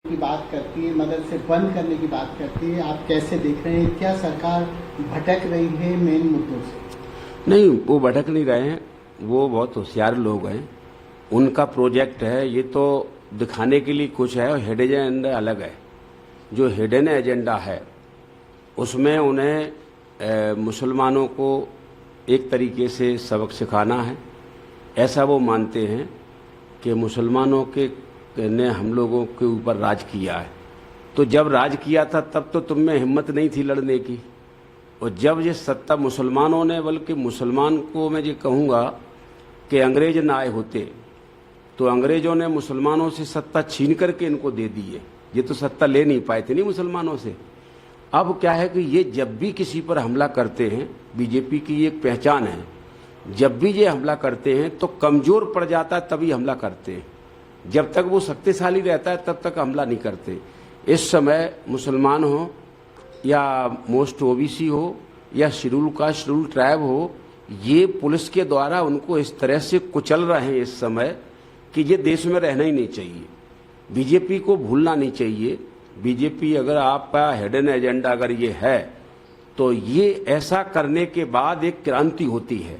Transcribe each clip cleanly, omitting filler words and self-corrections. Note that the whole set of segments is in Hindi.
की बात करती है, मदरसे बंद करने की बात करती है, आप कैसे देख रहे हैं? क्या सरकार भटक रही है मेन मुद्दों से? नहीं, वो भटक नहीं रहे हैं। वो बहुत होशियार लोग हैं। उनका प्रोजेक्ट है, ये तो दिखाने के लिए कुछ है और हिडन एजेंडा अलग है। जो हिडन एजेंडा है उसमें उन्हें मुसलमानों को एक तरीके से सबक सिखाना है। ऐसा वो मानते हैं कि मुसलमानों के ने हम लोगों के ऊपर राज किया है, तो जब राज किया था तब तो तुम में हिम्मत नहीं थी लड़ने की, और जब ये सत्ता मुसलमानों ने, बल्कि मुसलमान को मैं ये कहूँगा कि अंग्रेज ना आए होते तो अंग्रेजों ने मुसलमानों से सत्ता छीन करके इनको दे दी है। ये तो सत्ता ले नहीं पाए थे नहीं मुसलमानों से। अब क्या है कि ये जब भी किसी पर हमला करते हैं, बीजेपी की एक पहचान है, जब भी ये हमला करते हैं तो कमजोर पड़ जाता है तभी हमला करते हैं। जब तक वो शक्तिशाली रहता है तब तक हमला नहीं करते। इस समय मुसलमान हो या मोस्ट ओबीसी हो या शेड्यूल कास्ट शेड्यूल ट्राइब हो, ये पुलिस के द्वारा उनको इस तरह से कुचल रहे हैं इस समय कि ये देश में रहना ही नहीं चाहिए। बीजेपी को भूलना नहीं चाहिए। बीजेपी अगर आपका हिडन एजेंडा अगर ये है तो ये ऐसा करने के बाद एक क्रांति होती है,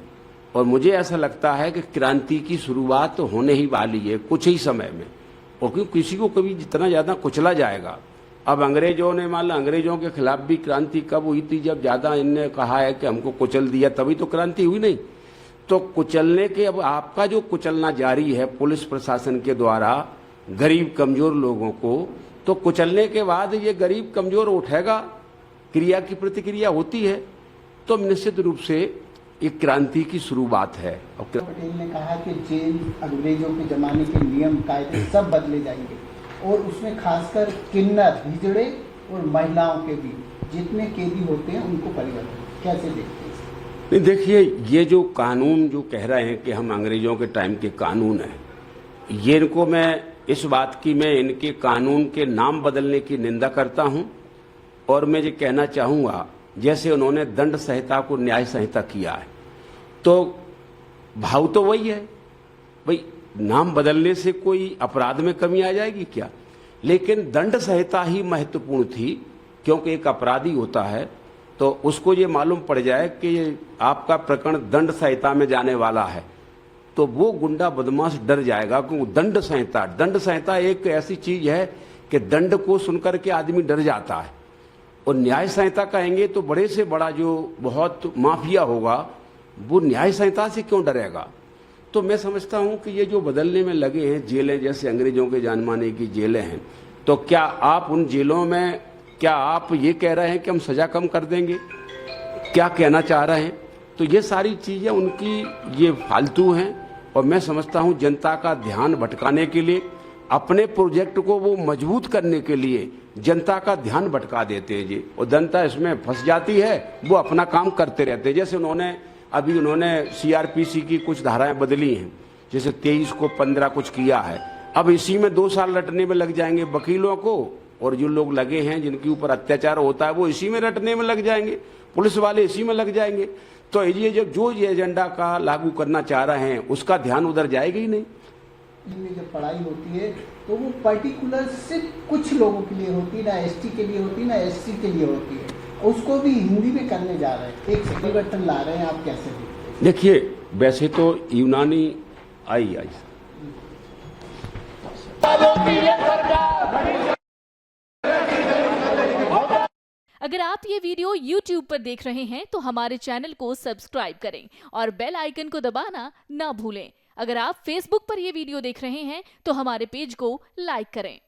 और मुझे ऐसा लगता है कि क्रांति की शुरुआत तो होने ही वाली है कुछ ही समय में। और क्योंकि किसी को कभी जितना ज़्यादा कुचला जाएगा, अब अंग्रेजों ने मान लो अंग्रेजों के खिलाफ भी क्रांति कब हुई थी? जब ज़्यादा इनने कहा है कि हमको कुचल दिया, तभी तो क्रांति हुई नहीं। तो कुचलने के, अब आपका जो कुचलना जारी है पुलिस प्रशासन के द्वारा गरीब कमजोर लोगों को, तो कुचलने के बाद ये गरीब कमजोर उठेगा, क्रिया की प्रतिक्रिया होती है, तो निश्चित रूप से एक क्रांति की शुरुआत है। पटेल ने कहा कि जेल अंग्रेजों के जमाने के नियम कायदे सब बदले जाएंगे, और उसमें खासकर किन्नर, हिजड़े और महिलाओं के भी जितने कैदी होते हैं उनको परिवर्तन कैसे देखते हैं? नहीं, देखिए, ये जो कानून जो कह रहे हैं कि हम अंग्रेजों के टाइम के कानून हैं, ये इनको मैं इस बात की, मैं इनके कानून के नाम बदलने की निंदा करता हूं। और मैं ये कहना चाहूँगा, जैसे उन्होंने दंड संहिता को न्याय संहिता किया है, तो भाव तो वही है भाई, नाम बदलने से कोई अपराध में कमी आ जाएगी क्या? लेकिन दंड संहिता ही महत्वपूर्ण थी, क्योंकि एक अपराधी होता है तो उसको ये मालूम पड़ जाए कि आपका प्रकरण दंड संहिता में जाने वाला है, तो वो गुंडा बदमाश डर जाएगा। क्योंकि दंड संहिता एक ऐसी चीज है कि दंड को सुनकर के आदमी डर जाता है। और न्याय संहिता कहेंगे तो बड़े से बड़ा जो बहुत माफिया होगा वो न्याय संहिता से क्यों डरेगा? तो मैं समझता हूं कि ये जो बदलने में लगे हैं जेलें, जैसे अंग्रेजों के जानमाने की जेलें हैं, तो क्या आप उन जेलों में, क्या आप ये कह रहे हैं कि हम सजा कम कर देंगे? क्या कहना चाह रहे हैं? तो ये सारी चीजें उनकी ये फालतू हैं। और मैं समझता हूं जनता का ध्यान भटकाने के लिए, अपने प्रोजेक्ट को वो मजबूत करने के लिए जनता का ध्यान भटका देते हैं जी, और जनता इसमें फंस जाती है, वो अपना काम करते रहते हैं। जैसे उन्होंने सीआरपीसी की कुछ धाराएं बदली हैं, जैसे 23 को 15 कुछ किया है। अब इसी में 2 साल रटने में लग जाएंगे वकीलों को, और जो लोग लगे हैं जिनके ऊपर अत्याचार होता है वो इसी में रटने में लग जाएंगे, पुलिस वाले इसी में लग जाएंगे। तो ये जो एजेंडा का लागू करना चाह रहे हैं उसका ध्यान उधर जाएगा ही नहीं। में जब पढ़ाई होती है तो वो पर्टिकुलर सिर्फ कुछ लोगों के लिए होती है, ना एसटी के लिए होती है, ना एससी के लिए होती है। उसको भी हिंदी में करने जा रहे हैं, एक परिवर्तन ला रहे हैं, आप कैसे देखते हैं? देखिए, वैसे तो यूनानी आई अगर आप ये वीडियो YouTube पर देख रहे हैं तो हमारे चैनल को सब्सक्राइब करें और बेल आइकन को दबाना ना भूलें। अगर आप Facebook पर ये वीडियो देख रहे हैं तो हमारे पेज को लाइक करें।